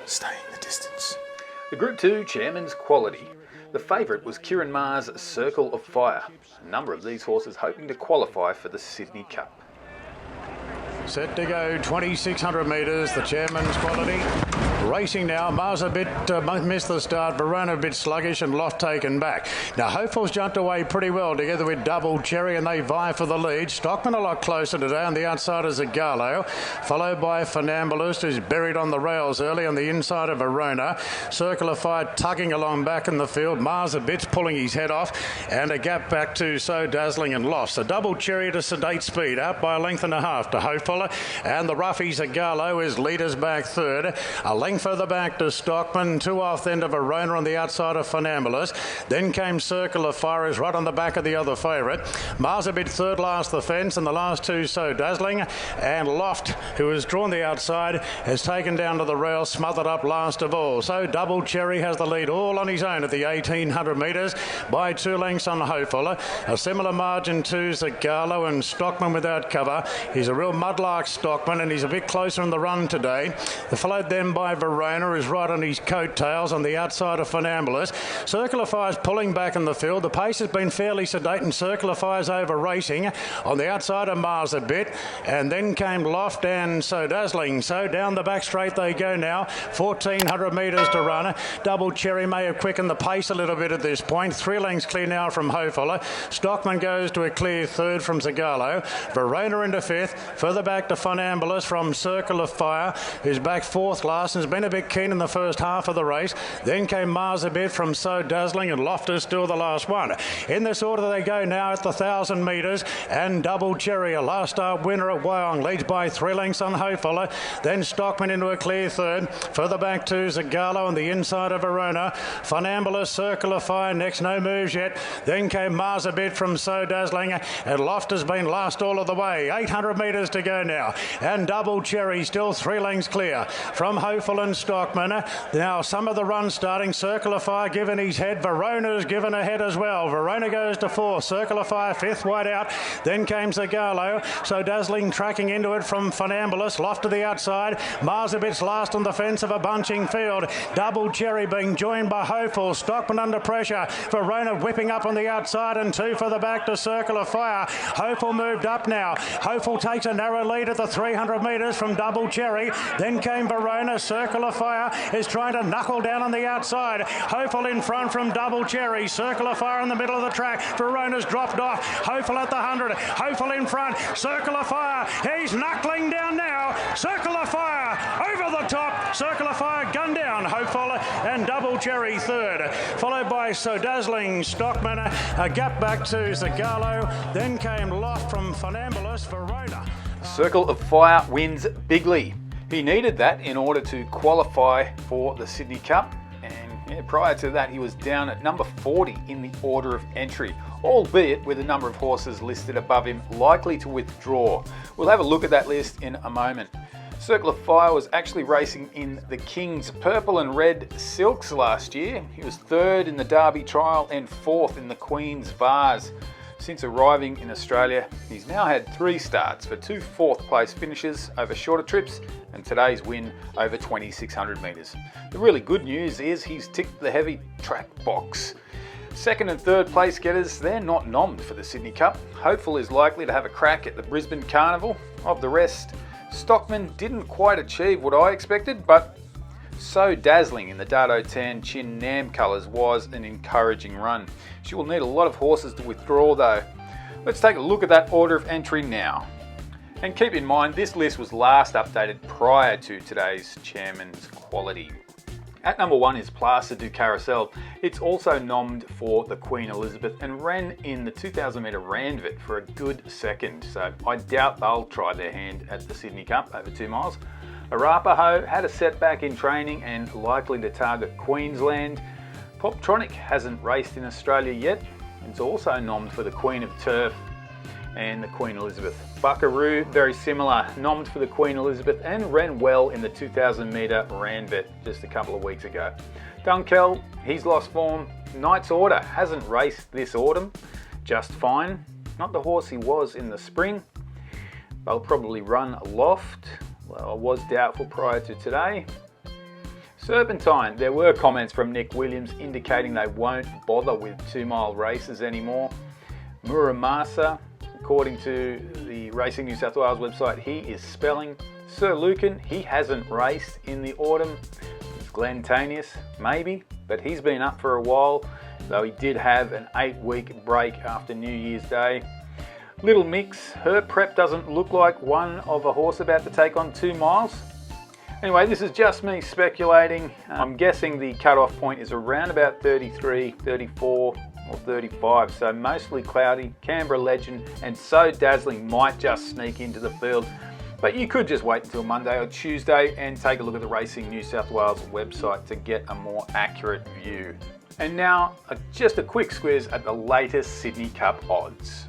staying the distance. The Group 2 Chairman's Quality. The favourite was Kieran Maher's Circle of Fire. A number of these horses hoping to qualify for the Sydney Cup. Set to go, 2,600 metres, the Chairman's Quality. Racing now, Marsabit missed the start, Verona a bit sluggish and Loft taken back. Now Hopeful's jumped away pretty well together with Double Cherry and they vie for the lead. Stockman a lot closer today, on the outside is Zagallo, followed by Funambulist, who's buried on the rails early on the inside of Verona. Circle of Fire tugging along back in the field, Marsabit's pulling his head off, and a gap back to So Dazzling and Loft. So Double Cherry at a sedate speed, out by a length and a half to Hopeful, and the roughie Zagallo is leaders back third. A length further back to Stockman, two off then to Verona on the outside of Funambulist. Then came Circle of Fire, is right on the back of the other favourite. Marsabit third last the fence, and the last two So Dazzling, and Loft, who has drawn the outside, has taken down to the rail, smothered up last of all. So Double Cherry has the lead all on his own at the 1,800 metres by 2 lengths on Hopeful. A similar margin to Zagallo and Stockman without cover. He's a real mudlark Stockman, and he's a bit closer in the run today. Followed then by Verona, is right on his coattails on the outside of Funambulist. Circle of Fire's pulling back in the field. The pace has been fairly sedate, and Circle of Fire's over racing on the outside of Marsabit, and then came Loft and So Dazzling. So down the back straight they go now, 1,400 metres to run. Double Cherry may have quickened the pace a little bit at this point. 3 lengths clear now from Hopeful. Stockman goes to a clear third from Zagallo. Verona into fifth. Further back to Funambulist from Circle of Fire, who's back fourth last and has been a bit keen in the first half of the race. Then came Marsabit from So Dazzling, and Loft is still the last one. In this order they go now at the 1,000 metres, and Double Cherry, a last start winner at Wyong, leads by 3 lengths on Hopeful. Then Stockman into a clear third. Further back to Zagallo on the inside of Verona. Funambulist, Circle of Fire next, no moves yet. Then came Marsabit from So Dazzling, and Loft has been last all of the way. 800 metres to go now, and Double Cherry still 3 lengths clear from Hopeful and Stockman. Now some of the run starting. Circle of Fire given his head. Verona's given a head as well. Verona goes to 4th. Circle of Fire 5th, wide out. Then came Zagallo. So Dazzling tracking into it from Funambulist. Loft to the outside. Marsabit's last on the fence of a bunching field. Double Cherry being joined by Hopeful. Stockman under pressure. Verona whipping up on the outside, and 2 for the back to Circle of Fire. Hopeful moved up now. Hopeful takes a narrow lead at the 300 metres from Double Cherry. Then came Verona. Circle of Fire is trying to knuckle down on the outside. Hopeful in front from Double Cherry. Circle of Fire in the middle of the track. Verona's dropped off. Hopeful at the 100. Hopeful in front. Circle of Fire. He's knuckling down now. Circle of Fire over the top. Circle of Fire gun down. Hopeful and Double Cherry third. Followed by So Dazzling, Stockman. A gap back to Zagallo. Then came Loft from Funambulist, Verona. Circle of Fire wins bigly. He needed that in order to qualify for the Sydney Cup, and prior to that he was down at number 40 in the order of entry, albeit with a number of horses listed above him likely to withdraw. We'll have a look at that list in a moment. Circle of Fire was actually racing in the King's Purple and Red Silks last year. He was 3rd in the Derby Trial and 4th in the Queen's Vase. Since arriving in Australia, he's now had 3 starts for 2 4th place finishes over shorter trips, and today's win over 2,600 metres. The really good news is he's ticked the heavy track box. 2nd and 3rd place getters, they're not nommed for the Sydney Cup. Hopeful is likely to have a crack at the Brisbane Carnival. Of the rest, Stockman didn't quite achieve what I expected, but So Dazzling in the Dardo Tan Chin Nam colours was an encouraging run. She will need a lot of horses to withdraw though. Let's take a look at that order of entry now. And keep in mind, this list was last updated prior to today's Chairman's Quality. At number 1 is Placer du Carousel. It's also nommed for the Queen Elizabeth and ran in the 2,000 metre Randwick for a good second, so I doubt they'll try their hand at the Sydney Cup over 2 miles. Arapaho had a setback in training and likely to target Queensland. Poptronic hasn't raced in Australia yet. It's also nommed for the Queen of Turf and the Queen Elizabeth. Buckaroo, very similar, nommed for the Queen Elizabeth and ran well in the 2,000 metre Randwick just a couple of weeks ago. Dunkel, he's lost form. Knight's Order hasn't raced this autumn, just fine. Not the horse he was in the spring. They'll probably run Loft. Well, I was doubtful prior to today. Serpentine, there were comments from Nick Williams indicating they won't bother with 2 mile races anymore. Muramasa, according to the Racing New South Wales website, he is spelling. Sir Lucan, he hasn't raced in the autumn. Glenn Tanius, maybe, but he's been up for a while, though he did have an 8-week break after New Year's Day. Little Mix, her prep doesn't look like one of a horse about to take on 2 miles. Anyway, this is just me speculating. I'm guessing the cutoff point is around about 33, 34 or 35, so mostly cloudy. Canberra Legend and So Dazzling might just sneak into the field, but you could just wait until Monday or Tuesday and take a look at the Racing New South Wales website to get a more accurate view. And now, just a quick squiz at the latest Sydney Cup odds.